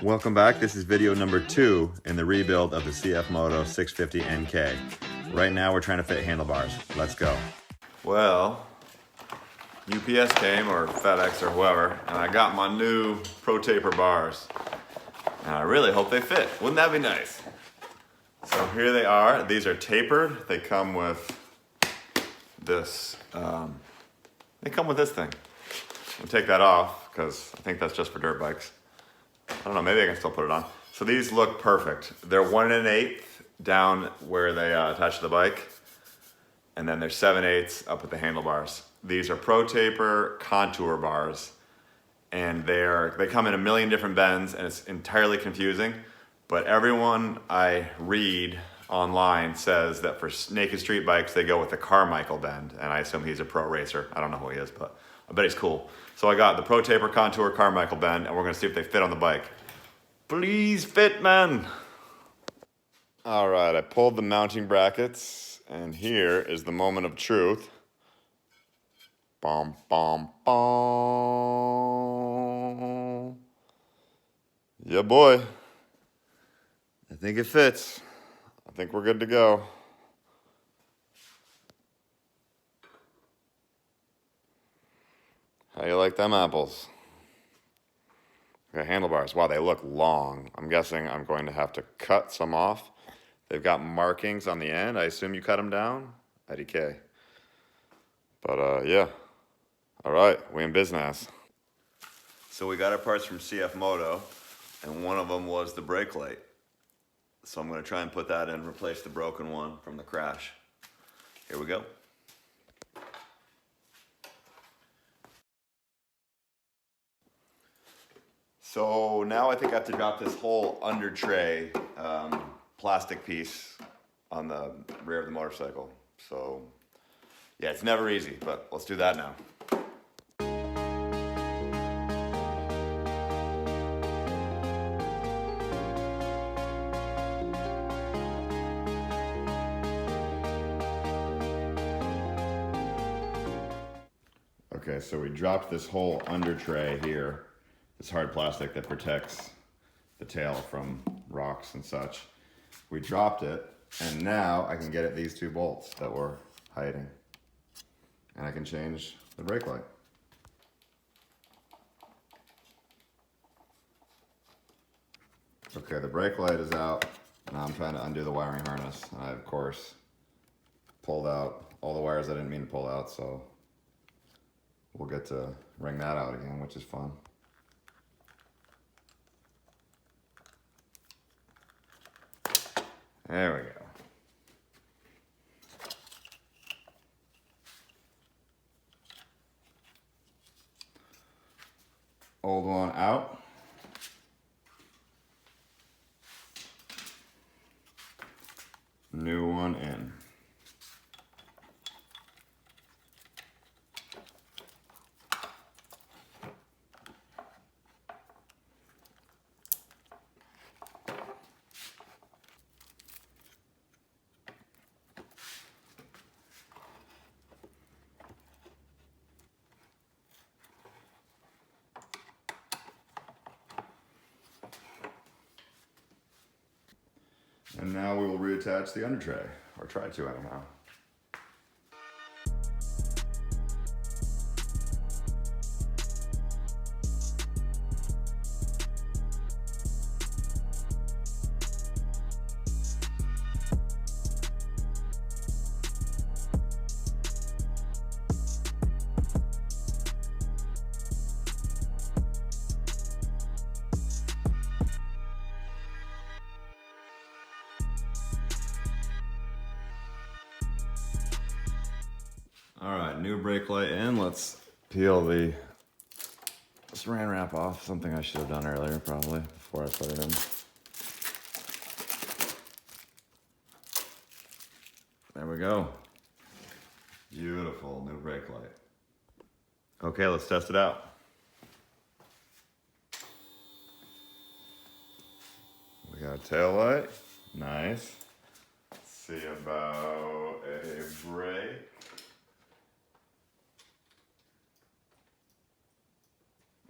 Welcome back. This is video number 2 in the rebuild of the CF Moto 650 NK. Right now we're trying to fit handlebars. Let's go. Well, UPS came, or FedEx or whoever, and I got my new Protaper bars. And I really hope they fit. Wouldn't that be nice? So here they are. These are tapered. They come with this, this thing. I'll take that off because I think that's just for dirt bikes. I don't know, maybe I can still put it on. So these look perfect. They're 1 1/8 down where they attach to the bike, and then they're 7/8 up at the handlebars. These are Protaper Contour bars, and they come in a million different bends, and it's entirely confusing. But everyone I read online says that for naked street bikes, they go with the Carmichael bend, and I assume he's a pro racer. I don't know who he is, but I bet he's cool. So I got the Protaper Contour Carmichael bend, and we're gonna see if they fit on the bike. Please fit, man. All right, I pulled the mounting brackets, and here is the moment of truth. Bom, bom, bom. Yeah, boy. I think it fits. I think we're good to go. How you like them apples? Okay, handlebars. Wow, they look long. I'm guessing I'm going to have to cut some off. They've got markings on the end. I assume you cut them down? IDK. But yeah. All right, we in business. So we got our parts from CF Moto, and one of them was the brake light. So I'm gonna try and put that in, replace the broken one from the crash. Here we go. So now I think I have to drop this whole under tray plastic piece on the rear of the motorcycle. So yeah, it's never easy, but let's do that now. Okay, so we dropped this whole under tray here. This hard plastic that protects the tail from rocks and such. We dropped it, and now I can get at these 2 bolts that were hiding. And I can change the brake light. Okay, the brake light is out. Now I'm trying to undo the wiring harness. I, of course, pulled out all the wires I didn't mean to pull out, so we'll get to wring that out again, which is fun. There we go. Old one out. New one in. And now we will reattach the under tray, or try to anyhow. All right, new brake light in. Let's peel the saran wrap off. Something I should have done earlier, probably, before I put it in. There we go. Beautiful new brake light. Okay, let's test it out. We got a tail light. Nice. Let's see about a brake.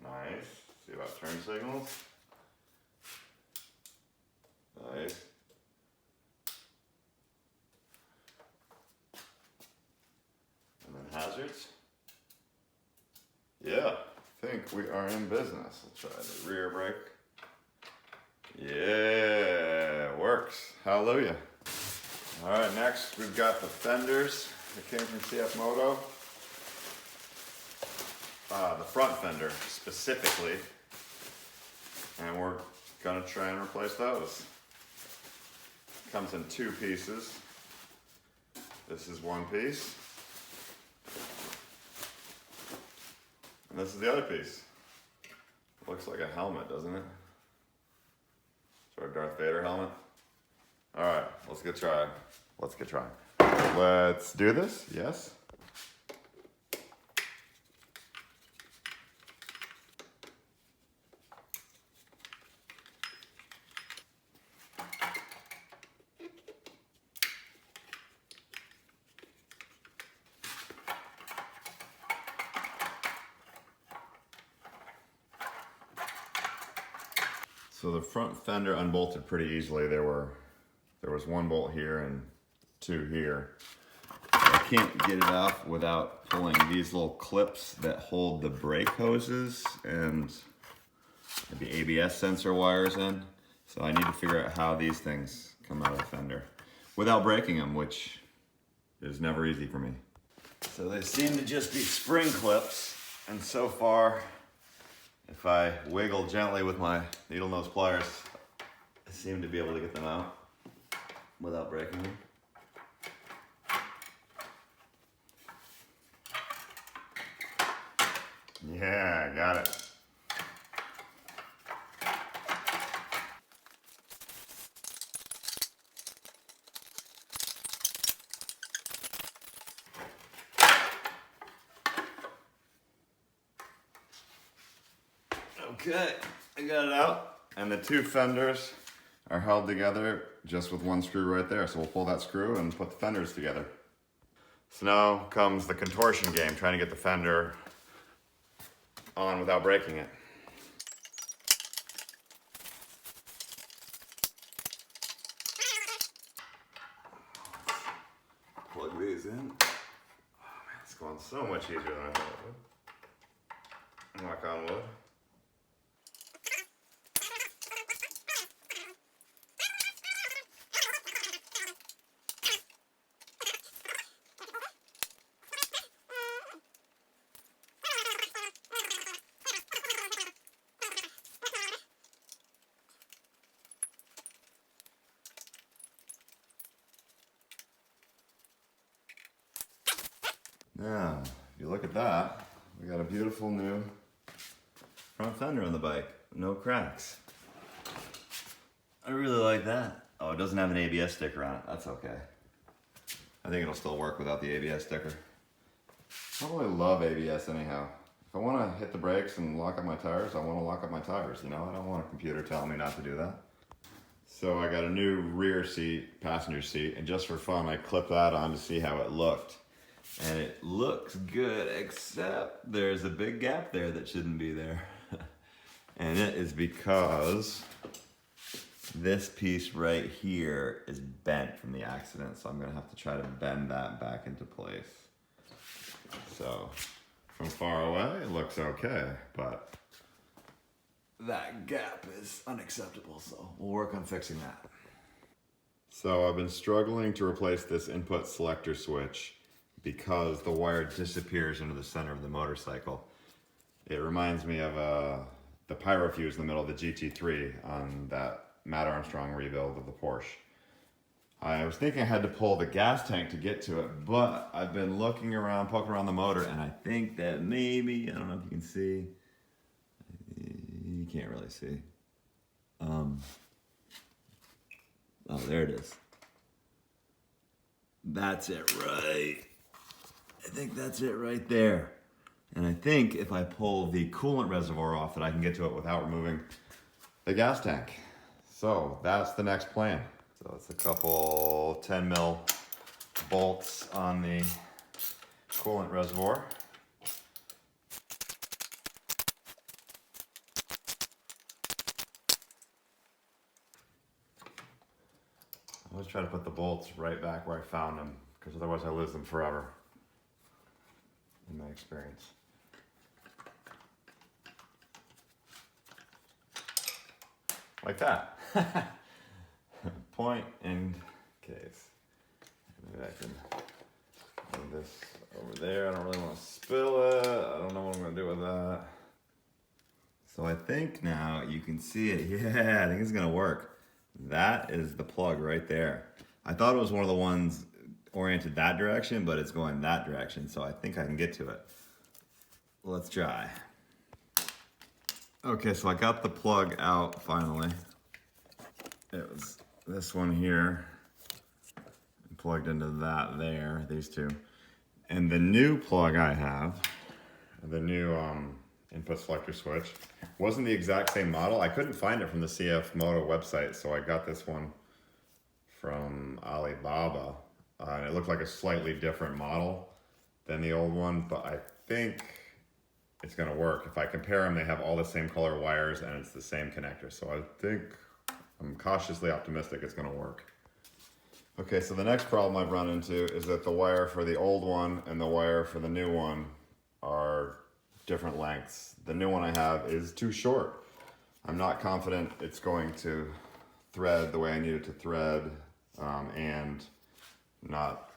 Nice. See about turn signals. we are in business. Let's try the rear brake. Yeah, works. Hallelujah. All right, next we've got the fenders that came from CF Moto. The front fender specifically. And we're gonna try and replace those. Comes in 2 pieces. This is one piece. And this is the other piece. Looks like a helmet, doesn't it? Sort of Darth Vader helmet. All right, let's get trying. Let's get trying. Let's do this, yes? So the front fender unbolted pretty easily. There was 1 bolt here and 2 here. I can't get it off without pulling these little clips that hold the brake hoses and the ABS sensor wires in. So I need to figure out how these things come out of the fender without breaking them, which is never easy for me. So they seem to just be spring clips, and so far, if I wiggle gently with my needle nose pliers, I seem to be able to get them out without breaking them. Yeah, I got it. Okay, I got it out. And the 2 fenders are held together just with 1 screw right there. So we'll pull that screw and put the fenders together. So now comes the contortion game, trying to get the fender on without breaking it. Plug these in. Oh man, it's going so much easier than I thought it would. Knock on wood. Now, if you look at that, we got a beautiful new front fender on the bike. No cracks. I really like that. Oh, it doesn't have an ABS sticker on it. That's okay. I think it'll still work without the ABS sticker. I don't really love ABS anyhow. If I want to hit the brakes and lock up my tires, I want to lock up my tires, you know? I don't want a computer telling me not to do that. So I got a new rear seat, passenger seat, and just for fun, I clipped that on to see how it looked. And it looks good, except there's a big gap there that shouldn't be there. And it is because this piece right here is bent from the accident, so I'm gonna have to try to bend that back into place. So from far away, it looks okay, but that gap is unacceptable, so we'll work on fixing that. So I've been struggling to replace this input selector switch because the wire disappears into the center of the motorcycle. It reminds me of the pyro fuse in the middle of the GT3 on that Matt Armstrong rebuild of the Porsche. I was thinking I had to pull the gas tank to get to it, but I've been looking around, poking around the motor, and I think that maybe, I don't know if you can see, you can't really see. Oh, there it is. That's it right. I think that's it right there. And I think if I pull the coolant reservoir off that I can get to it without removing the gas tank. So that's the next plan. So it's a couple 10 mil bolts on the coolant reservoir. I always try to put the bolts right back where I found them, because otherwise I lose them forever, in my experience. like that. Point in case. Maybe I can move this over there. I don't really want to spill it. I don't know what I'm going to do with that. So I think now you can see it. Yeah, I think it's going to work. That is the plug right there. I thought it was one of the ones oriented that direction, but it's going that direction. So I think I can get to it. Let's try. Okay, so I got the plug out finally. It was this one here, plugged into that there, these two. And the new plug I have, the new input selector switch, wasn't the exact same model. I couldn't find it from the CF Moto website, so I got this one from Alibaba. And it looked like a slightly different model than the old one, but I think it's gonna work. If I compare them, they have all the same color wires and it's the same connector. So I think, I'm cautiously optimistic it's gonna work. Okay, so the next problem I've run into is that the wire for the old one and the wire for the new one are different lengths. The new one I have is too short. I'm not confident it's going to thread the way I need it to thread and not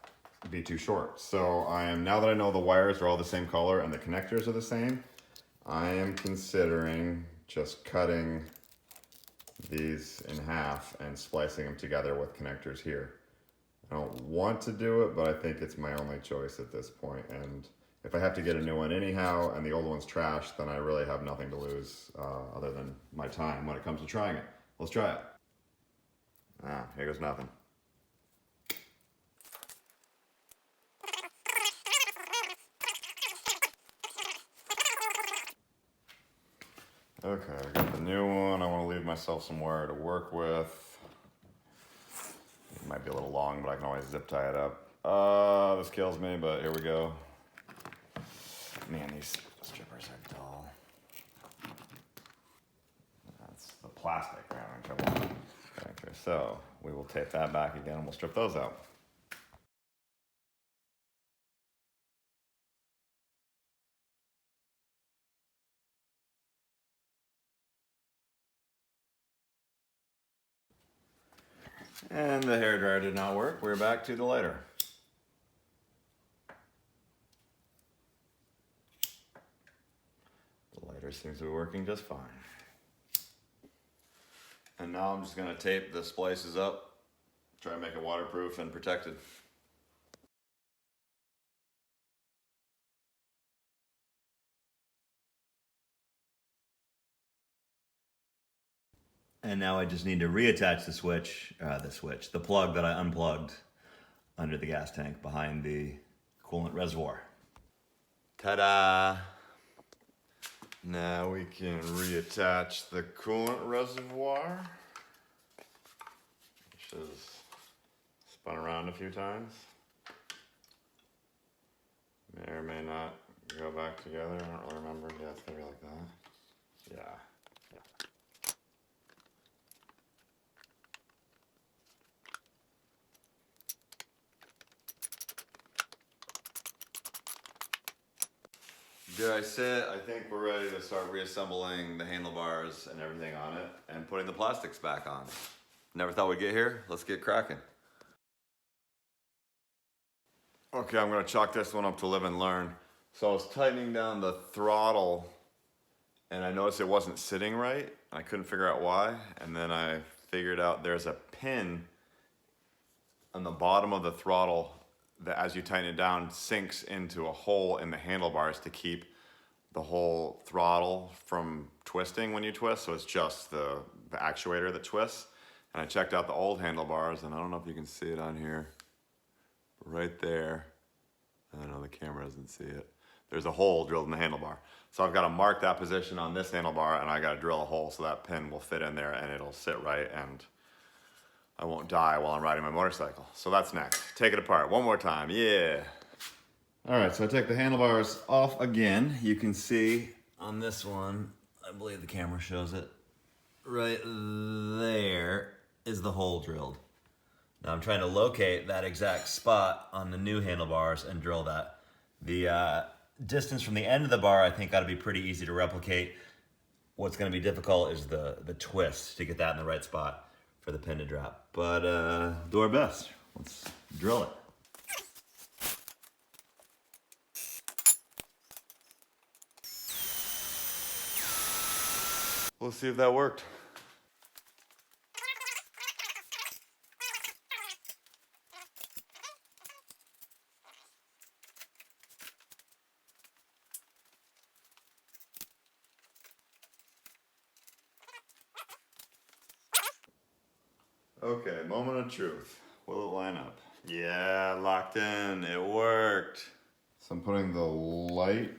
be too short. So now that I know the wires are all the same color and the connectors are the same, I am considering just cutting these in half and splicing them together with connectors here. I don't want to do it, but I think it's my only choice at this point. And if I have to get a new one anyhow and the old one's trash, then I really have nothing to lose other than my time when it comes to trying it. Let's try it. Here goes nothing. Okay, I got the new one. I want to leave myself some wire to work with. It might be a little long, but I can always zip tie it up. This kills me, but here we go. Man, these strippers are dull. That's the plastic round. Okay, so we will tape that back again and we'll strip those out. And the hairdryer did not work. We're back to the lighter. The lighter seems to be working just fine. And now I'm just going to tape the splices up, try to make it waterproof and protected. And now I just need to reattach the plug that I unplugged under the gas tank behind the coolant reservoir. Ta-da! Now we can reattach the coolant reservoir, which is spun around a few times. May or may not go back together. I don't really remember. Yeah, it's gonna be like that. Yeah. Did I say it? I think we're ready to start reassembling the handlebars and everything on it and putting the plastics back on. Never thought we'd get here. Let's get cracking. Okay, I'm gonna chalk this one up to live and learn. So I was tightening down the throttle and I noticed it wasn't sitting right. I couldn't figure out why. And then I figured out there's a pin on the bottom of the throttle that as you tighten it down sinks into a hole in the handlebars to keep the whole throttle from twisting when you twist. So it's just the actuator that twists. And I checked out the old handlebars and I don't know if you can see it on here. Right there. I know the camera doesn't see it. There's a hole drilled in the handlebar. So I've got to mark that position on this handlebar and I got to drill a hole so that pin will fit in there and it'll sit right and I won't die while I'm riding my motorcycle. So that's next. Take it apart one more time. Yeah. All right, so I take the handlebars off again. You can see on this one, I believe the camera shows it, right there is the hole drilled. Now I'm trying to locate that exact spot on the new handlebars and drill that. The distance from the end of the bar I think ought to be pretty easy to replicate. What's gonna be difficult is the twist to get that in the right spot for the pin to drop. But do our best. Let's drill it. We'll see if that worked. Okay, moment of truth. Will it line up? Yeah, locked in. It worked. So I'm putting the light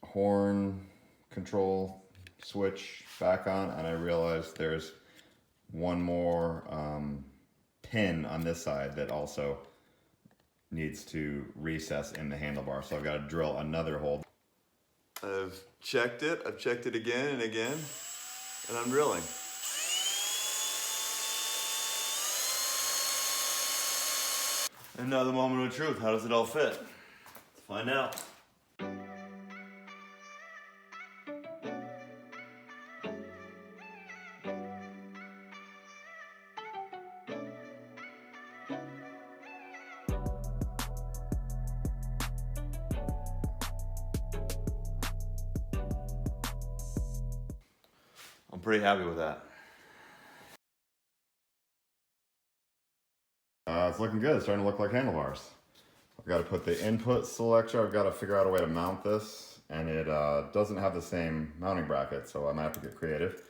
horn control switch back on, and I realized there's one more pin on this side that also needs to recess in the handlebar. So I've got to drill another hole. I've checked it again and again, and I'm drilling. And now the moment of truth. How does it all fit? Let's find out. I'm pretty happy with that. It's looking good. It's starting to look like handlebars. I've got to put the input selector. I've got to figure out a way to mount this, and it doesn't have the same mounting bracket, so I might have to get creative.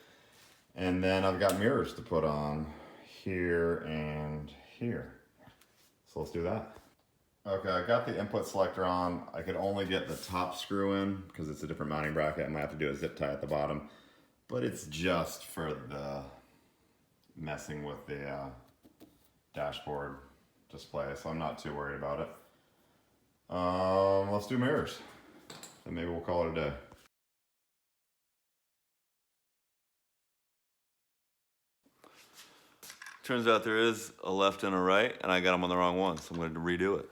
And then I've got mirrors to put on here and here. So let's do that. Okay, I got the input selector on. I could only get the top screw in because it's a different mounting bracket. I might have to do a zip tie at the bottom, but it's just for the messing with the dashboard display, so I'm not too worried about it. Let's do mirrors, and maybe we'll call it a day. Turns out there is a left and a right, and I got them on the wrong one, so I'm going to redo it.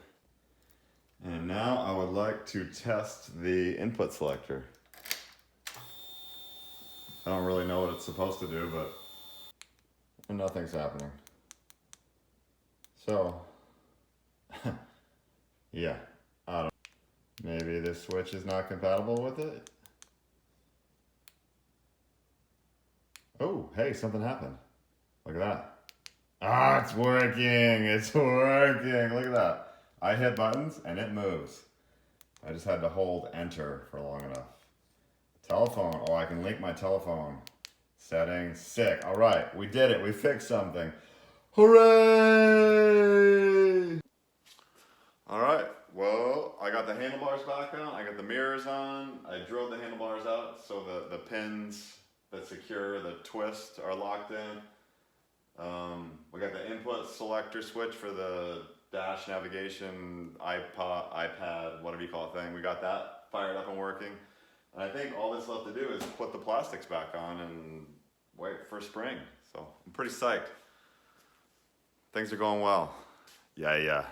And now I would like to test the input selector. I don't really know what it's supposed to do, but nothing's happening. So, yeah, I don't know. Maybe this switch is not compatible with it. Oh, hey, something happened. Look at that. Ah, it's working. It's working. Look at that. I hit buttons and it moves. I just had to hold enter for long enough. Telephone. Oh, I can link my telephone. Settings. Sick. All right, we did it. We fixed something. Hooray! All right, well, I got the handlebars back on. I got the mirrors on. I drilled the handlebars out so the pins that secure the twist are locked in. We got the input selector switch for the dash navigation, iPad, whatever you call it thing. We got that fired up and working. And I think all that's left to do is put the plastics back on and wait for spring. So I'm pretty psyched. Things are going well. Yeah.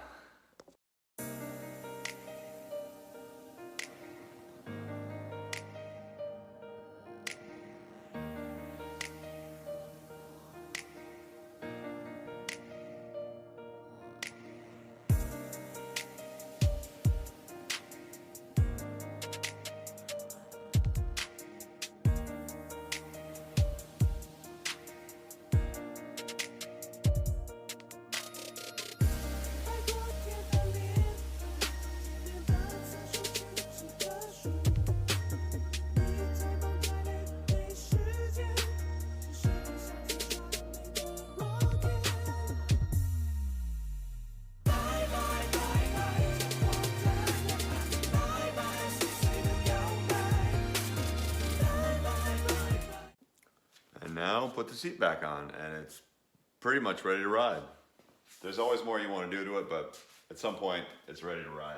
Now put the seat back on and it's pretty much ready to ride. There's always more you want to do to it, but at some point it's ready to ride.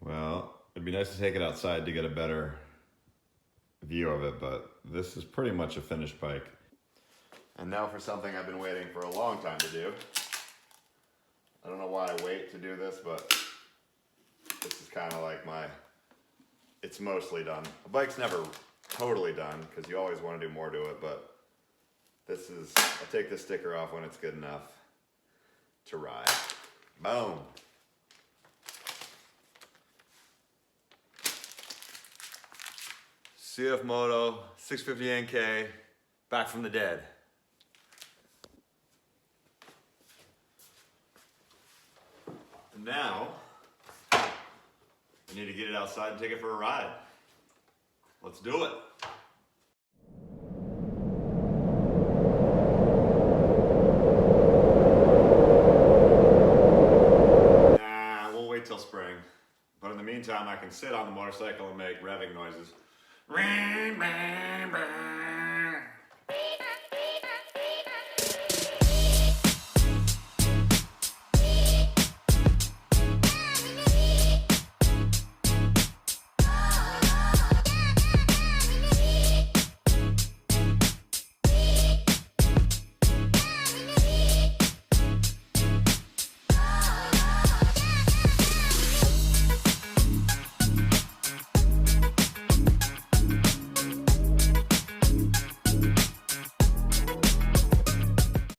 Well, it'd be nice to take it outside to get a better view of it, but this is pretty much a finished bike. And now for something I've been waiting for a long time to do. I don't know why I wait to do this, but this is kind of like it's mostly done. A bike's never totally done because you always want to do more to it, but I take this sticker off when it's good enough to ride. Boom. CF Moto 650 NK, back from the dead. And now, I need to get it outside and take it for a ride. Let's do it. Nah, we'll wait till spring. But in the meantime, I can sit on the motorcycle and make revving noises.